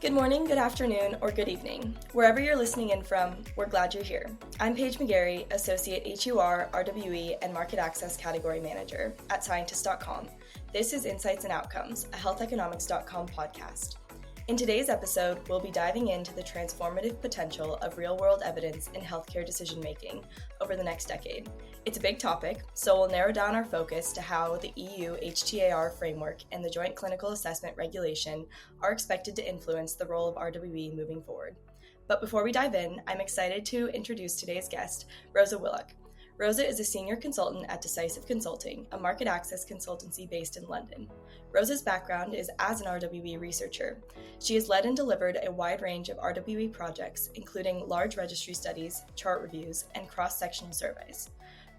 Good morning, good afternoon, or good evening. Wherever you're listening in from, we're glad you're here. I'm Paige McGarry, Associate HEOR, RWE, and Market Access Category Manager at Scientist.com. This is Insights and Outcomes, a HealthEconomics.com podcast. In today's episode, we'll be diving into the transformative potential of real-world evidence in healthcare decision-making over the next decade. It's a big topic, so we'll narrow down our focus to how the EUHTAR framework and the Joint Clinical Assessment Regulation are expected to influence the role of RWE moving forward. But before we dive in, I'm excited to introduce today's guest, Rosa Willock. Rosa is a senior consultant at Decisive Consulting, a market access consultancy based in London. Rosa's background is as an RWE researcher. She has led and delivered a wide range of RWE projects, including large registry studies, chart reviews, and cross-sectional surveys.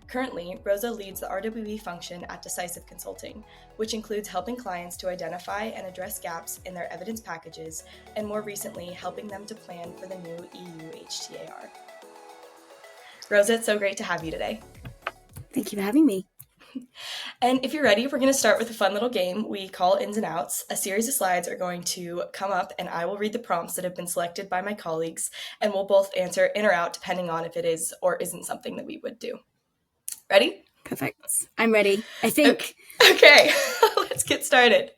Currently, Rosa leads the RWE function at Decisive Consulting, which includes helping clients to identify and address gaps in their evidence packages, and more recently, helping them to plan for the new EUHTAR. Rosa, it's so great to have you today. Thank you for having me. And if you're ready, we're going to start with a fun little game we call Ins and Outs. A series of slides are going to come up, and I will read the prompts that have been selected by my colleagues, and we'll both answer in or out depending on if it is or isn't something that we would do. Ready? Perfect. I'm ready, I think. Okay. Let's get started.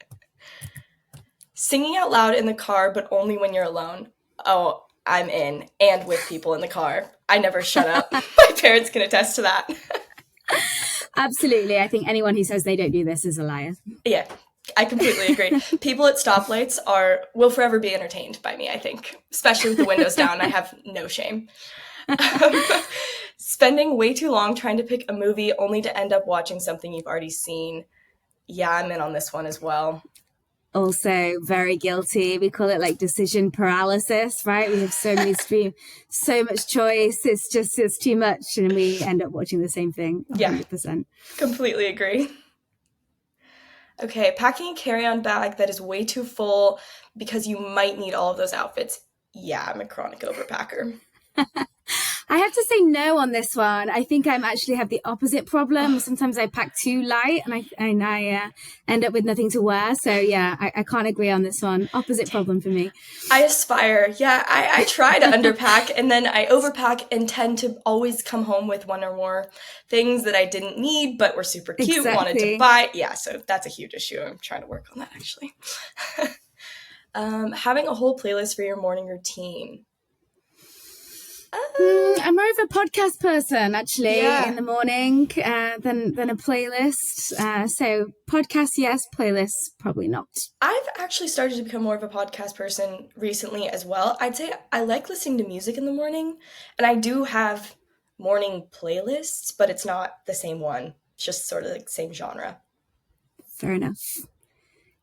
Singing out loud in the car, but only when you're alone. Oh, I'm in, and with people in the car. I never shut up. My parents can attest to that. Absolutely. I think anyone who says they don't do this is a liar. Yeah, I completely agree. People at stoplights will forever be entertained by me, I think. Especially with the windows down. I have no shame. Spending way too long trying to pick a movie only to end up watching something you've already seen. Yeah, I'm in on this one as well. Also very guilty. We call it like decision paralysis, right? We have so many so much choice. It's too much, and we end up watching the same thing. 100%. Yeah, completely agree. Okay, packing a carry-on bag that is way too full because you might need all of those outfits. Yeah, I'm a chronic overpacker. I have to say no on this one. I think I actually have the opposite problem. Sometimes I pack too light and I end up with nothing to wear. So yeah, I can't agree on this one. Opposite problem for me. I aspire. Yeah, I try to underpack and then I overpack and tend to always come home with one or more things that I didn't need but were super cute, Exactly. Wanted to buy. Yeah, so that's a huge issue. I'm trying to work on that actually. Having a whole playlist for your morning routine. I'm more of a podcast person, actually, in the morning than a playlist. So podcasts, yes. Playlists, probably not. I've actually started to become more of a podcast person recently as well. I'd say I like listening to music in the morning, and I do have morning playlists, but it's not the same one. It's just sort of like the same genre. Fair enough.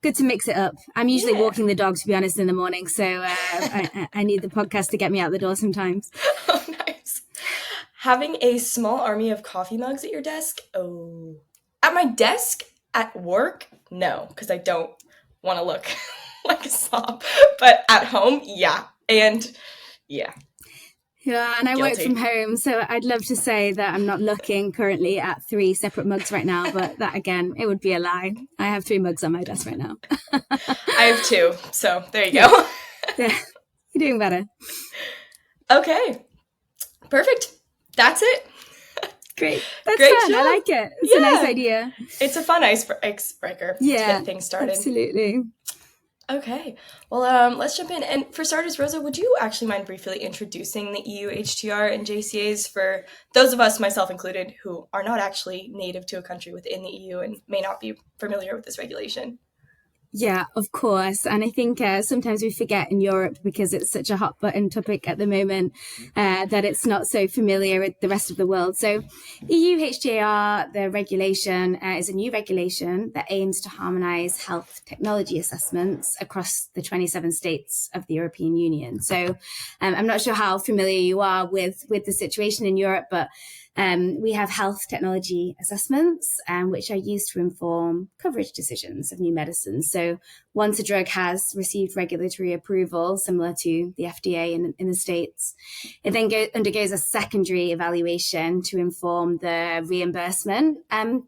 Good to mix it up. I'm usually walking the dog, to be honest, in the morning. So I need the podcast to get me out the door sometimes. Oh, nice. Having a small army of coffee mugs at your desk? Oh. At my desk at work? No, because I don't want to look like a slob. But at home, yeah. And yeah. Yeah, and I work from home, so I'd love to say that I'm not looking currently at 3 separate mugs right now, but that, again, it would be a lie. I have 3 mugs on my desk right now. I have 2, so there you go. Yeah, you're doing better. Okay, perfect. That's it. Great. That's Great fun. show. I like it. It's a nice idea. It's a fun icebreaker to get things started. Absolutely. Okay, well, let's jump in. And for starters, Rosa, would you actually mind briefly introducing the EUHTR and JCAs for those of us, myself included, who are not actually native to a country within the EU and may not be familiar with this regulation? Yeah, of course. And I think sometimes we forget in Europe, because it's such a hot button topic at the moment, that it's not so familiar with the rest of the world. So EUHTAR, the regulation, is a new regulation that aims to harmonize health technology assessments across the 27 states of the European Union. So I'm not sure how familiar you are with the situation in Europe, but we have health technology assessments, which are used to inform coverage decisions of new medicines. So once a drug has received regulatory approval, similar to the FDA in the States, it then undergoes a secondary evaluation to inform the reimbursement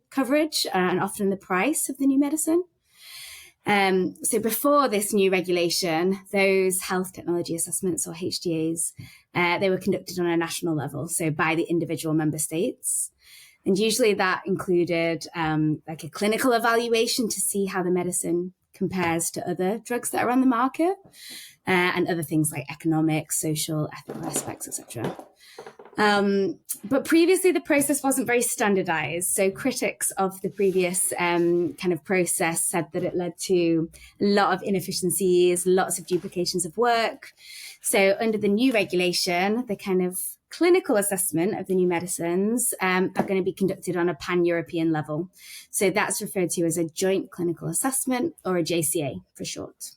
coverage and often the price of the new medicine. So before this new regulation, those health technology assessments, or HTAs, they were conducted on a national level, so by the individual member states. And usually that included like a clinical evaluation to see how the medicine compares to other drugs that are on the market, and other things like economic, social, ethical aspects, etc. But previously the process wasn't very standardized. So critics of the previous kind of process said that it led to a lot of inefficiencies, lots of duplications of work. So under the new regulation, the kind of clinical assessment of the new medicines are going to be conducted on a pan-European level. So that's referred to as a joint clinical assessment, or a JCA for short.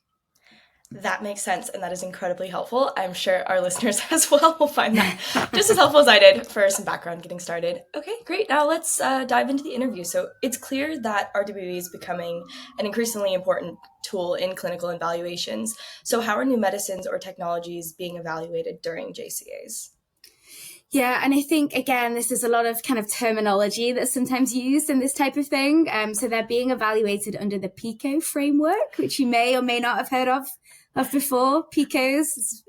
That makes sense, and that is incredibly helpful. I'm sure our listeners as well will find that just as helpful as I did for some background getting started. Okay, great. Now let's dive into the interview. So it's clear that RWE is becoming an increasingly important tool in clinical evaluations. So how are new medicines or technologies being evaluated during JCAs? Yeah, and I think, again, this is a lot of kind of terminology that's sometimes used in this type of thing. So they're being evaluated under the PICO framework, which you may or may not have heard of before. PICOs.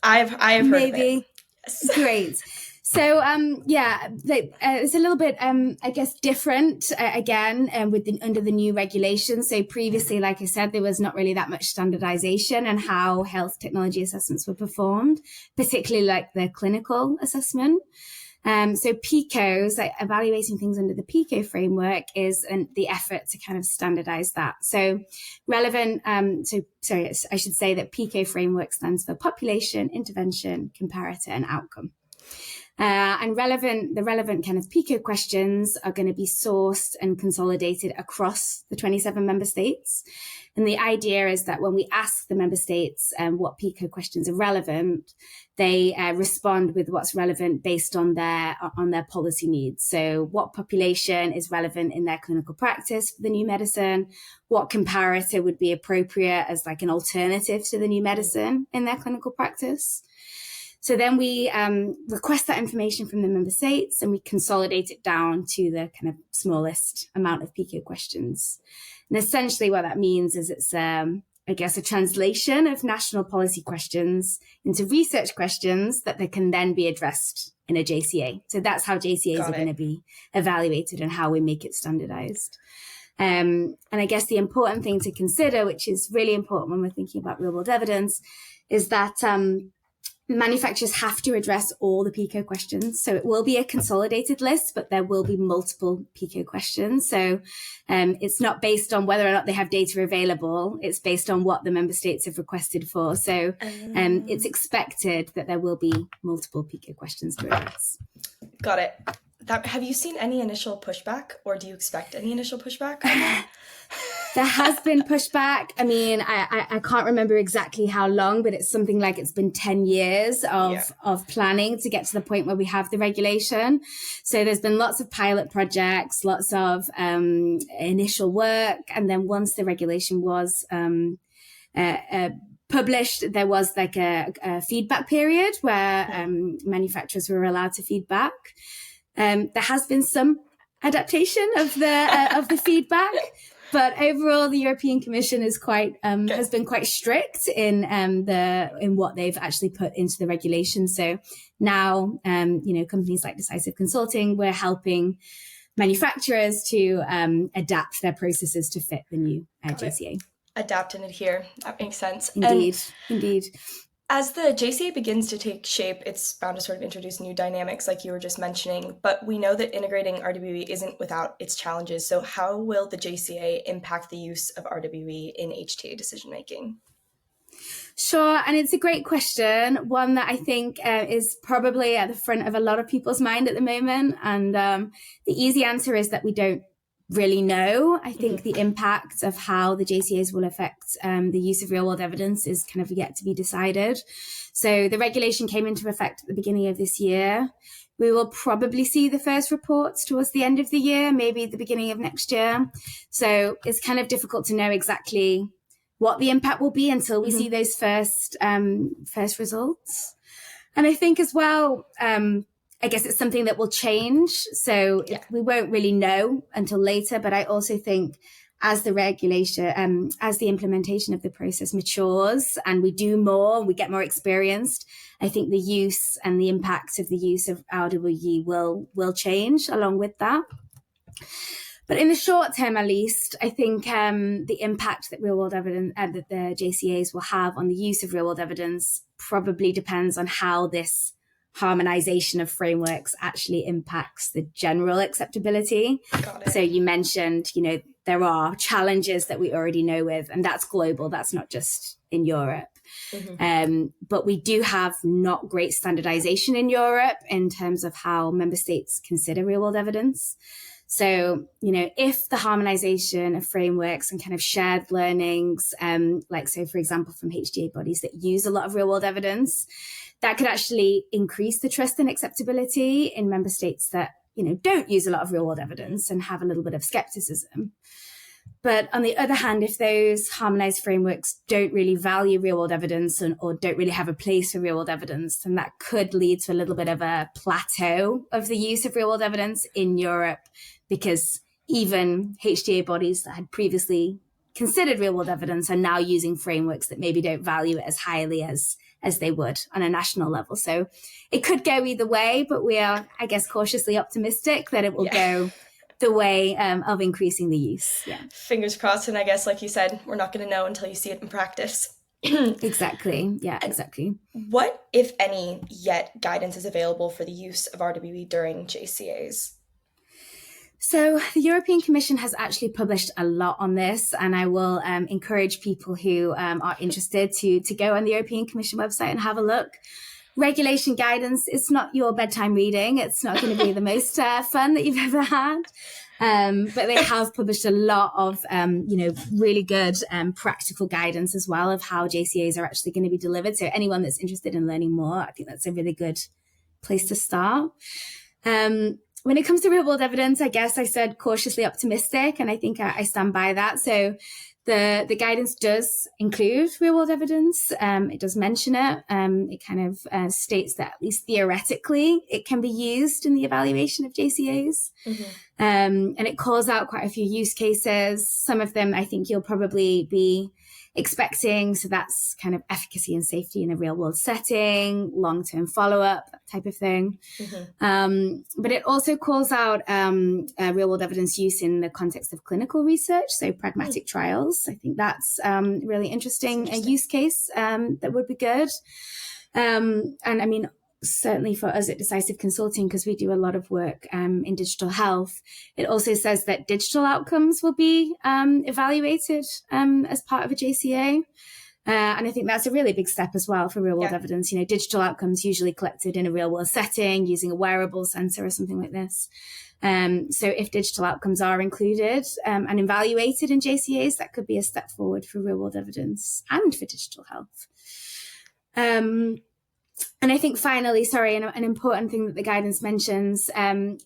I've heard of it. Yes. Great. So, it's a little bit, I guess, different, again, under the new regulations. So previously, like I said, there was not really that much standardization on how health technology assessments were performed, particularly like the clinical assessment. So PICOs, like evaluating things under the PICO framework, is the effort to kind of standardize that. So relevant, I should say that PICO framework stands for population, intervention, comparator, and outcome. And the relevant kind of PICO questions are going to be sourced and consolidated across the 27 member states. And the idea is that when we ask the member states what PICO questions are relevant, they respond with what's relevant based on their policy needs. So what population is relevant in their clinical practice for the new medicine? What comparator would be appropriate as like an alternative to the new medicine in their clinical practice? So then we request that information from the member states, and we consolidate it down to the kind of smallest amount of PICO questions. And essentially what that means is it's, I guess, a translation of national policy questions into research questions that they can then be addressed in a JCA. So that's how JCAs are going to be evaluated and how we make it standardized. And I guess the important thing to consider, which is really important when we're thinking about real world evidence, is that manufacturers have to address all the PICO questions. So it will be a consolidated list, but there will be multiple PICO questions. So it's not based on whether or not they have data available. It's based on what the member states have requested for. So it's expected that there will be multiple PICO questions to address. Got it. Have you seen any initial pushback, or do you expect any initial pushback? There has been pushback. I mean, I can't remember exactly how long, but it's something like it's been 10 years of planning to get to the point where we have the regulation. So there's been lots of pilot projects, lots of initial work. And then once the regulation was published, there was like a feedback period where manufacturers were allowed to feedback. There has been some adaptation of the feedback. But overall, the European Commission is has been quite strict in what they've actually put into the regulation. So now, companies like Decisive Consulting, we're helping manufacturers to adapt their processes to fit the new JCA. Adapt and adhere. That makes sense. Indeed. As the JCA begins to take shape, it's bound to sort of introduce new dynamics like you were just mentioning, but we know that integrating RWE isn't without its challenges. So how will the JCA impact the use of RWE in HTA decision-making? Sure, and it's a great question, one that I think is probably at the front of a lot of people's mind at the moment. And the easy answer is that we don't really know. I think the impact of how the JCAs will affect the use of real world evidence is kind of yet to be decided. So the regulation came into effect at the beginning of this year. We will probably see the first reports towards the end of the year, maybe the beginning of next year. So it's kind of difficult to know exactly what the impact will be until we see those first results. And I think as well, I guess it's something that will change. So we won't really know until later. But I also think as the regulation, as the implementation of the process matures and we do more, we get more experienced, I think the use and the impact of the use of RWE will change along with that. But in the short term, at least, I think the impact that real world evidence that the JCAs will have on the use of real world evidence probably depends on how this harmonization of frameworks actually impacts the general acceptability. Got it. So you mentioned, there are challenges that we already know with, and that's global. That's not just in Europe. But we do have not great standardization in Europe in terms of how member states consider real world evidence. So, if the harmonization of frameworks and kind of shared learnings, for example, from HTA bodies that use a lot of real world evidence, that could actually increase the trust and acceptability in member states that, don't use a lot of real world evidence and have a little bit of skepticism. But on the other hand, if those harmonized frameworks don't really value real world evidence or don't really have a place for real world evidence, then that could lead to a little bit of a plateau of the use of real world evidence in Europe, because even HTA bodies that had previously considered real world evidence are now using frameworks that maybe don't value it as highly as they would on a national level. So it could go either way, but we are, I guess, cautiously optimistic that it will go the way of increasing the use. Yeah. Fingers crossed. And I guess, like you said, we're not going to know until you see it in practice. Exactly. Yeah, exactly. What, if any, yet guidance is available for the use of RWE during JCAs? So the European Commission has actually published a lot on this, and I will encourage people who are interested to go on the European Commission website and have a look. Regulation guidance, it's not your bedtime reading. It's not going to be the most fun that you've ever had. But they have published a lot of, really good practical guidance as well of how JCAs are actually going to be delivered. So anyone that's interested in learning more, I think that's a really good place to start. When it comes to real world evidence, I guess I said cautiously optimistic, and I think I stand by that. So the guidance does include real world evidence. It does mention it. It kind of states that at least theoretically it can be used in the evaluation of JCAs. And it calls out quite a few use cases. Some of them I think you'll probably be expecting. So that's kind of efficacy and safety in a real world setting, long-term follow-up, that type of thing. But it also calls out real world evidence use in the context of clinical research, so pragmatic trials. I think that's really interesting, a use case that would be good. And I mean, certainly for us at Decisive Consulting, because we do a lot of work in digital health, it also says that digital outcomes will be evaluated as part of a JCA. And I think that's a really big step as well for real world evidence. Digital outcomes usually collected in a real world setting using a wearable sensor or something like this. So if digital outcomes are included and evaluated in JCAs, that could be a step forward for real world evidence and for digital health. And I think finally, an important thing that the guidance mentions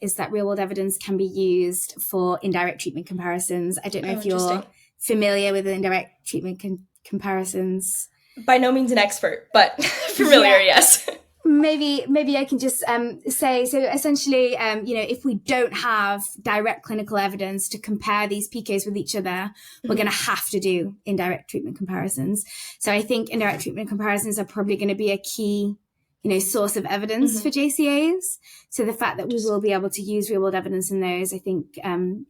is that real world evidence can be used for indirect treatment comparisons. I don't know if you're familiar with indirect treatment comparisons. By no means an expert, but familiar, yes. Maybe I can just say, so essentially, if we don't have direct clinical evidence to compare these PKs with each other, we're going to have to do indirect treatment comparisons. So I think indirect treatment comparisons are probably going to be a key, source of evidence for JCAs. So the fact that we will be able to use real world evidence in those, I think,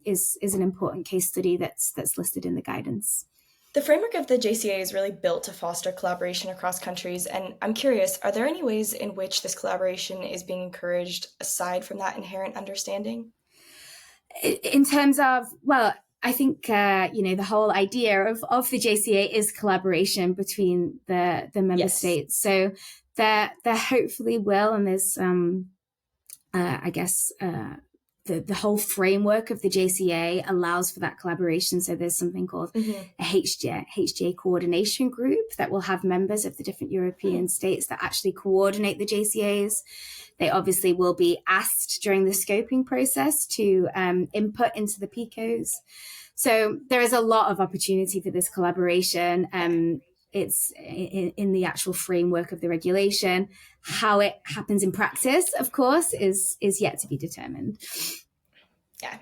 is an important case study that's listed in the guidance. The framework of the JCA is really built to foster collaboration across countries, and I'm curious, are there any ways in which this collaboration is being encouraged aside from that inherent understanding? In terms of, I think, the whole idea of the JCA is collaboration between the member states. So there hopefully will, and there's, the whole framework of the JCA allows for that collaboration. So there's something called a HGA coordination group that will have members of the different European states that actually coordinate the JCAs. They obviously will be asked during the scoping process to input into the PICOs. So there is a lot of opportunity for this collaboration. It's in the actual framework of the regulation. How it happens in practice, of course, is yet to be determined. Yeah.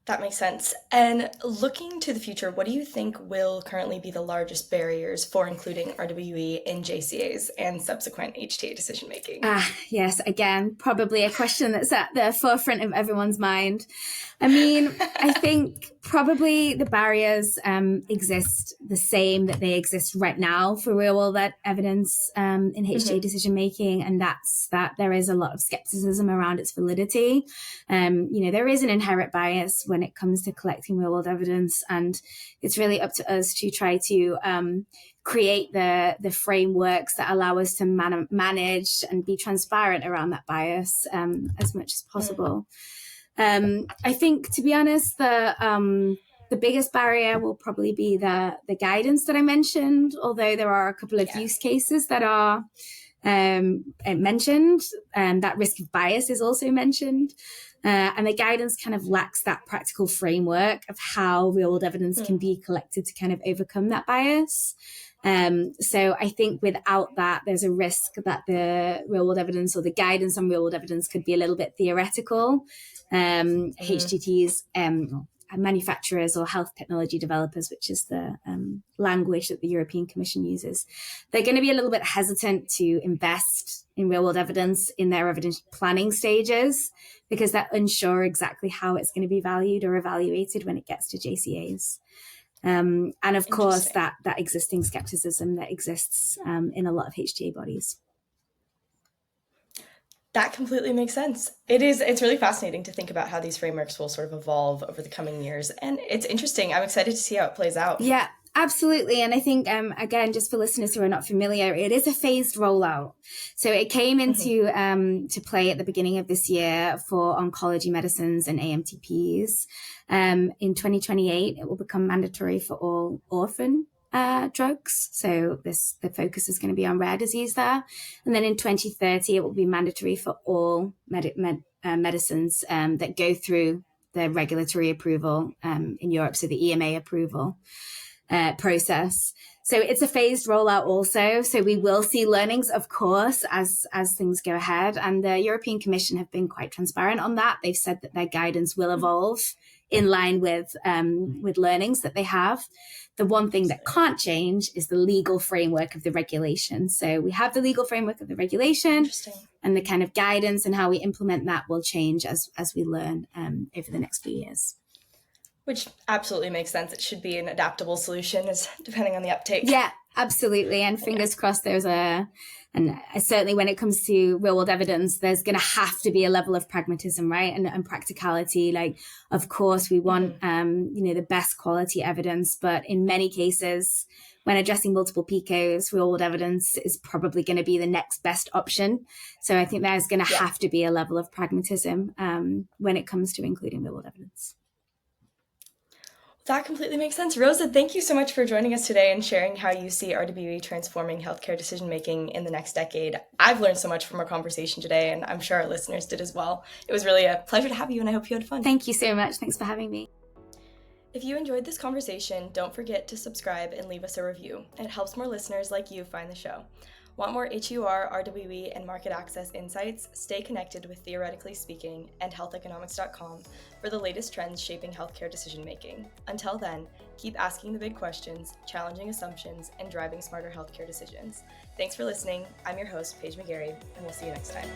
That makes sense. And looking to the future, what do you think will currently be the largest barriers for including RWE in JCAs and subsequent HTA decision making? Yes, again, probably a question that's at the forefront of everyone's mind. I mean, I think probably the barriers exist the same that they exist right now for real world evidence in HTA decision making, and that's that there is a lot of skepticism around its validity. There is an inherent bias when it comes to collecting real world evidence, and it's really up to us to try to create the frameworks that allow us to manage and be transparent around that bias as much as possible. I think, to be honest, the biggest barrier will probably be the guidance that I mentioned, although there are a couple of use cases that are mentioned, and that risk of bias is also mentioned. And the guidance kind of lacks that practical framework of how real world evidence can be collected to kind of overcome that bias. So I think without that, there's a risk that the real world evidence or the guidance on real world evidence could be a little bit theoretical. HTTs, manufacturers or health technology developers, which is the language that the European Commission uses, they're going to be a little bit hesitant to invest in real world evidence in their evidence planning stages because they're unsure exactly how it's going to be valued or evaluated when it gets to JCAs. And of course, that existing skepticism that exists in a lot of HTA bodies. That completely makes sense. It's really fascinating to think about how these frameworks will sort of evolve over the coming years. And it's interesting. I'm excited to see how it plays out. Yeah, absolutely. And I think, again, just for listeners who are not familiar, it is a phased rollout. So it came into to play at the beginning of this year for oncology medicines and AMTPs. In 2028, it will become mandatory for all orphan drugs. So the focus is going to be on rare disease there. And then in 2030, it will be mandatory for all medicines that go through the regulatory approval in Europe, so the EMA approval process. So it's a phased rollout also. So we will see learnings, of course, as things go ahead. And the European Commission have been quite transparent on that. They've said that their guidance will evolve in line with learnings that they have. The one thing that can't change is the legal framework of the regulation. So we have the legal framework of the regulation, and the kind of guidance and how we implement that will change as we learn over the next few years. Which absolutely makes sense. It should be an adaptable solution, depending on the uptake. Yeah, absolutely. And fingers crossed and certainly when it comes to real world evidence, there's going to have to be a level of pragmatism, right? And practicality. Like, of course, we want, the best quality evidence, but in many cases, when addressing multiple PICOs, real world evidence is probably going to be the next best option. So I think there's going to have to be a level of pragmatism when it comes to including real world evidence. That completely makes sense. Rosa, thank you so much for joining us today and sharing how you see RWE transforming healthcare decision-making in the next decade. I've learned so much from our conversation today, and I'm sure our listeners did as well. It was really a pleasure to have you, and I hope you had fun. Thank you so much. Thanks for having me. If you enjoyed this conversation, don't forget to subscribe and leave us a review. It helps more listeners like you find the show. Want more HEOR, RWE, and market access insights? Stay connected with Theoretically Speaking and HealthEconomics.com for the latest trends shaping healthcare decision-making. Until then, keep asking the big questions, challenging assumptions, and driving smarter healthcare decisions. Thanks for listening. I'm your host, Paige McGarry, and we'll see you next time.